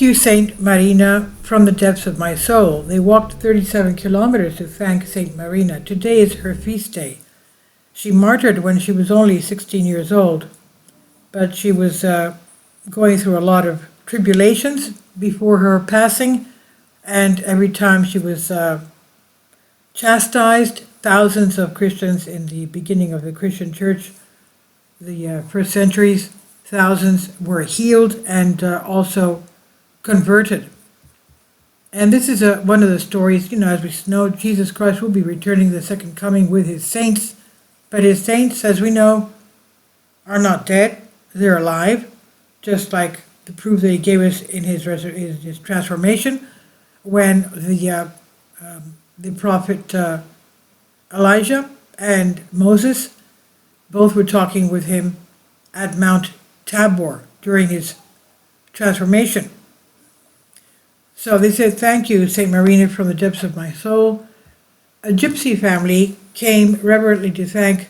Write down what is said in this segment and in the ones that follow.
thank you, Saint Marina, from the depths of my soul. They walked 37 kilometers to thank Saint Marina. Today is her feast day. She martyred when she was only 16 years old, but she was going through a lot of tribulations before her passing, and every time she was chastised, thousands of Christians in the beginning of the Christian church, the first centuries, thousands were healed and also converted. And this is one of the stories, as we know, Jesus Christ will be returning the second coming with his saints, but his saints, as we know, are not dead, they're alive, just like the proof that he gave us in his transformation, when the prophet Elijah and Moses both were talking with him at Mount Tabor during his transformation. So they said, thank you, Saint Marina, from the depths of my soul. A gypsy family came reverently to thank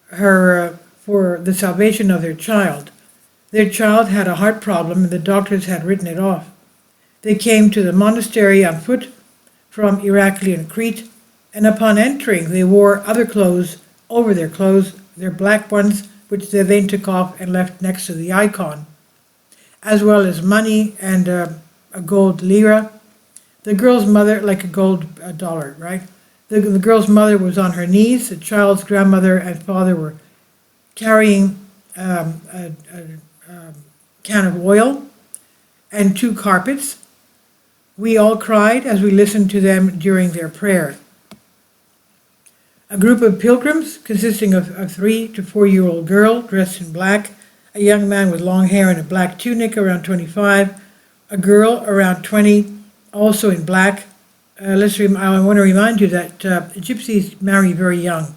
her for the salvation of their child. Their child had a heart problem and the doctors had written it off. They came to the monastery on foot from Heraclean Crete, and upon entering they wore other clothes over their clothes, their black ones, which they then took off and left next to the icon, as well as money and a gold lira. The girl's mother, like a gold dollar, right? The girl's mother was on her knees. The child's grandmother and father were carrying a can of oil and 2 carpets. We all cried as we listened to them during their prayer. A group of pilgrims consisting of a 3 to 4-year-old girl dressed in black, a young man with long hair and a black tunic around 25, a girl around 20, also in black. I want to remind you that gypsies marry very young.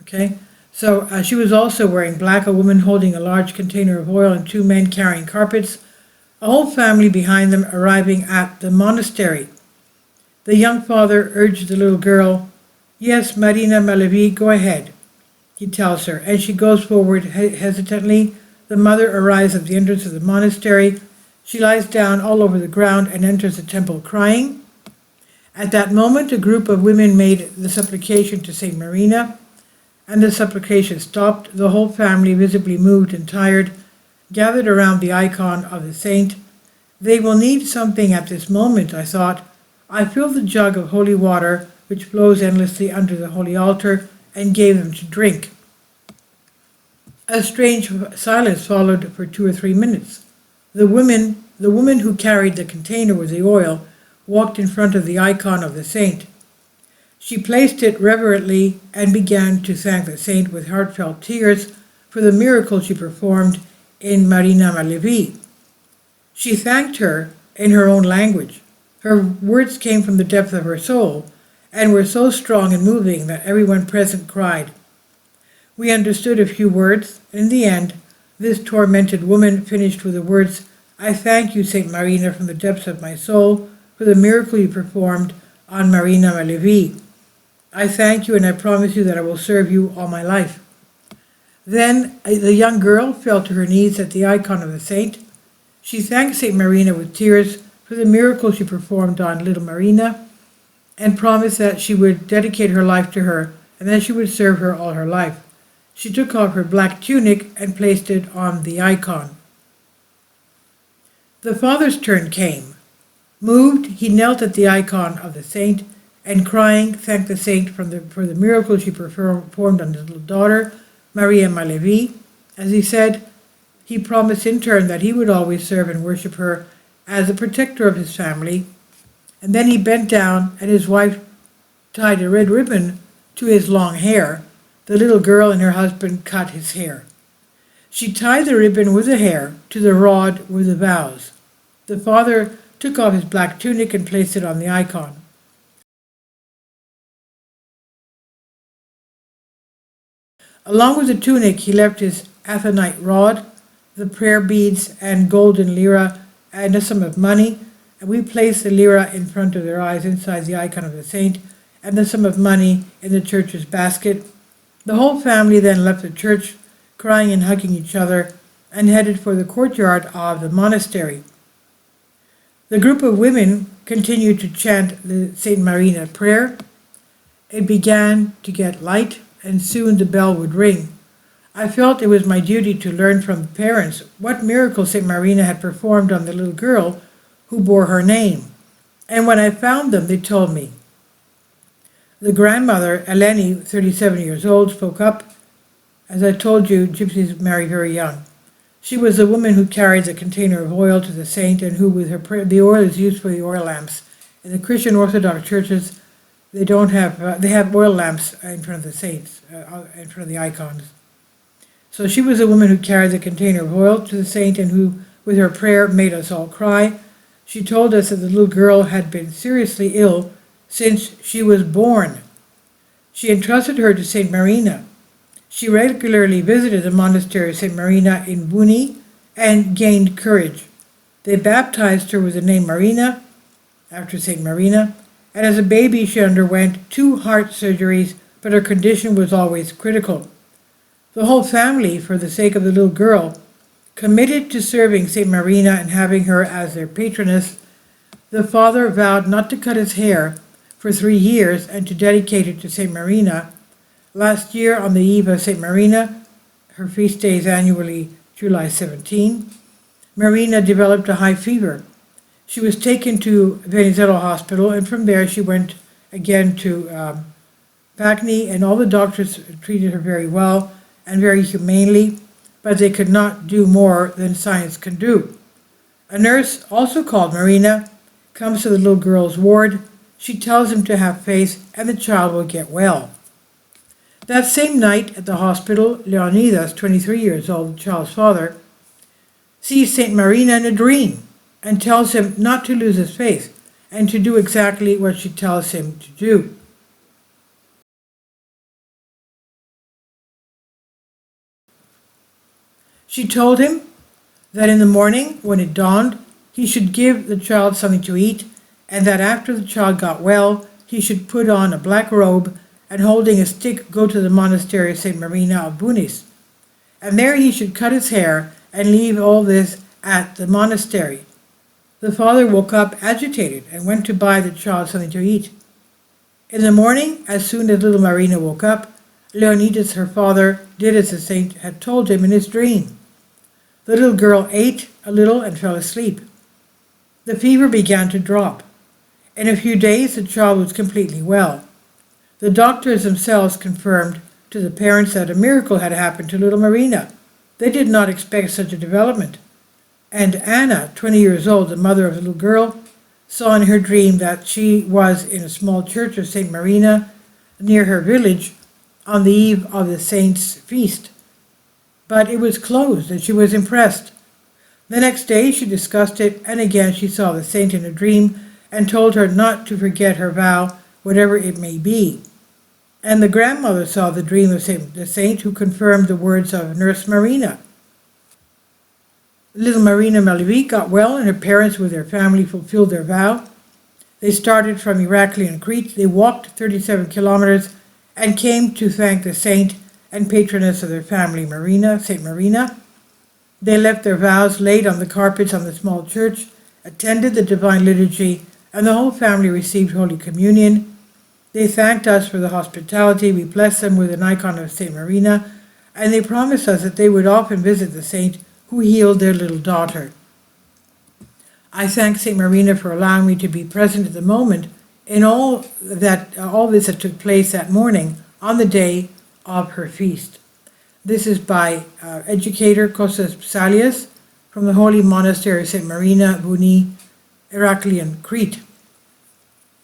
Okay, so she was also wearing black, a woman holding a large container of oil and 2 men carrying carpets, a whole family behind them arriving at the monastery. The young father urged the little girl, yes, Marina, ma vie, go ahead, he tells her, and she goes forward hesitantly. The mother arrives at the entrance of the monastery. She lies down all over the ground and enters the temple crying. At that moment, a group of women made the supplication to Saint Marina, and the supplication stopped. The whole family, visibly moved and tired, gathered around the icon of the saint. They will need something at this moment, I thought. I filled the jug of holy water, which flows endlessly under the holy altar, and gave them to drink. A strange silence followed for 2 or 3 minutes. The woman who carried the container with the oil walked in front of the icon of the saint. She placed it reverently and began to thank the saint with heartfelt tears for the miracle she performed in Marina ma vie. She thanked her in her own language. Her words came from the depth of her soul and were so strong and moving that everyone present cried. We understood a few words, and in the end, this tormented woman finished with the words, I thank you, Saint Marina, from the depths of my soul, for the miracle you performed on Marina ma vie. I thank you, and I promise you that I will serve you all my life. Then the young girl fell to her knees at the icon of the saint. She thanked Saint Marina with tears for the miracle she performed on little Marina, and promised that she would dedicate her life to her, and that she would serve her all her life. She took off her black tunic and placed it on the icon. The father's turn came. Moved, he knelt at the icon of the saint, and crying, thanked the saint for the miracle she performed on his little daughter, Maria ma vie. As he said, he promised in turn that he would always serve and worship her as a protector of his family. And then he bent down, and his wife tied a red ribbon to his long hair. The little girl and her husband cut his hair. She tied the ribbon with the hair to the rod with the vows. The father took off his black tunic and placed it on the icon. Along with the tunic, he left his athonite rod, the prayer beads, and golden lira, and a sum of money, and we placed the lira in front of their eyes inside the icon of the saint, and the sum of money in the church's basket. The whole family then left the church, crying and hugging each other, and headed for the courtyard of the monastery. The group of women continued to chant the St. Marina prayer. It began to get light, and soon the bell would ring. I felt it was my duty to learn from the parents what miracle St. Marina had performed on the little girl who bore her name. And when I found them, they told me. The grandmother, Eleni, 37 years old, spoke up. As I told you, gypsies marry very young. She was the woman who carried the container of oil to the saint, and who, with her prayer, the oil is used for the oil lamps. In the Christian Orthodox churches, they have oil lamps in front of the saints, in front of the icons. So she was the woman who carried the container of oil to the saint, and who, with her prayer, made us all cry. She told us that the little girl had been seriously ill since she was born. She entrusted her to St. Marina. She regularly visited the monastery of St. Marina in Buni and gained courage. They baptized her with the name Marina, after St. Marina, and as a baby she underwent 2 heart surgeries, but her condition was always critical. The whole family, for the sake of the little girl, committed to serving St. Marina and having her as their patroness. The father vowed not to cut his hair for 3 years and to dedicate it to St. Marina. Last year, on the eve of St. Marina, her feast day is annually July 17, Marina developed a high fever. She was taken to Venizelos Hospital, and from there she went again to Pacni, and all the doctors treated her very well and very humanely, but they could not do more than science can do. A nurse, also called Marina, comes to the little girl's ward. She tells him to have faith, and the child will get well. That same night at the hospital, Leonidas, 23 years old, the child's father, sees St. Marina in a dream and tells him not to lose his faith and to do exactly what she tells him to do. She told him that in the morning, when it dawned, he should give the child something to eat, and that after the child got well, he should put on a black robe and, holding a stick, go to the monastery of St. Marina of Bunis. And there he should cut his hair and leave all this at the monastery. The father woke up agitated and went to buy the child something to eat. In the morning, as soon as little Marina woke up, Leonidas, her father, did as the saint had told him in his dream. The little girl ate a little and fell asleep. The fever began to drop. In a few days, the child was completely well. The doctors themselves confirmed to the parents that a miracle had happened to little Marina. They did not expect such a development. And Anna, 20 years old, the mother of the little girl, saw in her dream that she was in a small church of St. Marina near her village on the eve of the saint's feast. But it was closed, and she was impressed. The next day she discussed it, and again she saw the saint in a dream and told her not to forget her vow, whatever it may be. And the grandmother saw the dream of the saint, who confirmed the words of Nurse Marina. Little Marina Malevic got well, and her parents with their family fulfilled their vow. They started from Heraklion, Crete. They walked 37 kilometers and came to thank the saint and patroness of their family, Marina, St. Marina. They left their vows laid on the carpets on the small church, attended the Divine Liturgy, and the whole family received Holy Communion. They thanked us for the hospitality. We blessed them with an icon of St. Marina, and they promised us that they would often visit the saint who healed their little daughter. I thank St. Marina for allowing me to be present at the moment in all this that took place that morning on the day of her feast. This is by educator Kostas Psalias from the Holy Monastery of St. Marina, Buni, Heraklion, Crete.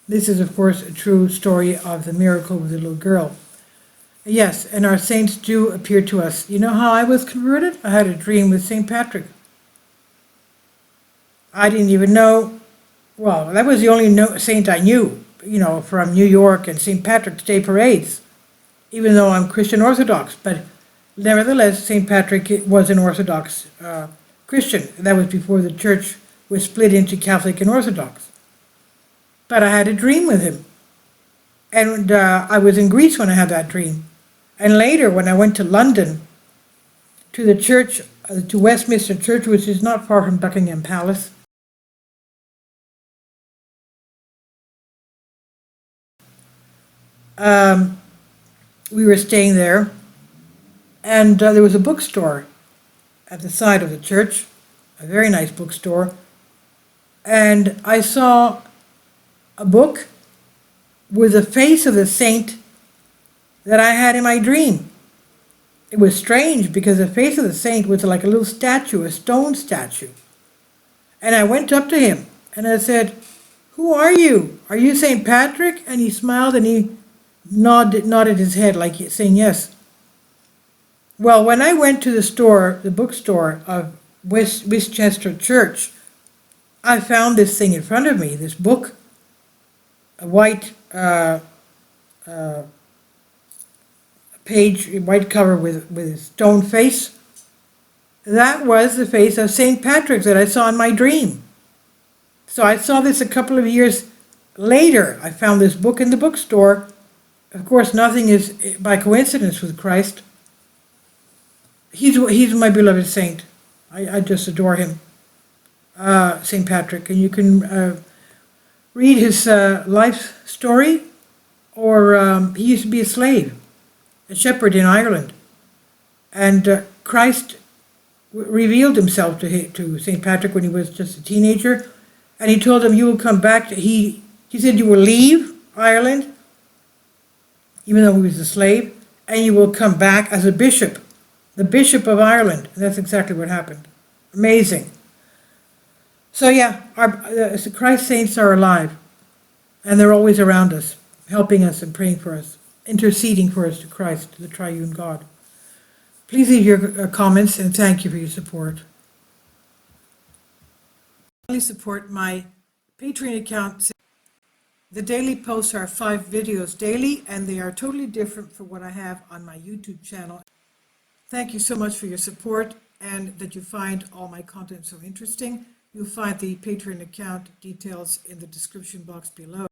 This is, of course, a true story of the miracle with the little girl. Yes, and our saints do appear to us. You know how I was converted? I had a dream with St. Patrick. I didn't even know, well, that was the only saint I knew, from New York and St. Patrick's Day parades, even though I'm Christian Orthodox. But nevertheless, St. Patrick was an Orthodox Christian. That was before the church was split into Catholic and Orthodox. But I had a dream with him. And I was in Greece when I had that dream. And later, when I went to London, to the church, to Westminster Church, which is not far from Buckingham Palace. We were staying there, and there was a bookstore at the side of the church, a very nice bookstore, and I saw a book with the face of the saint that I had in my dream. It was strange because the face of the saint was like a little statue, a stone statue. And I went up to him and I said, "Who are you? Are you St. Patrick?" And he smiled and he nodded his head like saying yes. Well, when I went to the bookstore of Westchester Church, I found this thing in front of me, this book, a white page, white cover with a stone face. That was the face of St. Patrick that I saw in my dream. So I saw this a couple of years later. I found this book in the bookstore. Of course, nothing is by coincidence with Christ. He's my beloved saint. I just adore him, St. Patrick. And you can read his life story, or he used to be a slave, a shepherd in Ireland. And Christ revealed himself to St. Patrick when he was just a teenager, and he told him, "You will come back." He said, "You will leave Ireland, even though he was a slave, and you will come back as a bishop, the Bishop of Ireland." And that's exactly what happened. Amazing. So yeah, Christ saints are alive, and they're always around us, helping us and praying for us, interceding for us to Christ, to the triune God. Please leave your comments, and thank you for your support. Please support my Patreon account. The daily posts are 5 videos daily, and they are totally different from what I have on my YouTube channel. Thank you so much for your support, and that you find all my content so interesting. You'll find the Patreon account details in the description box below.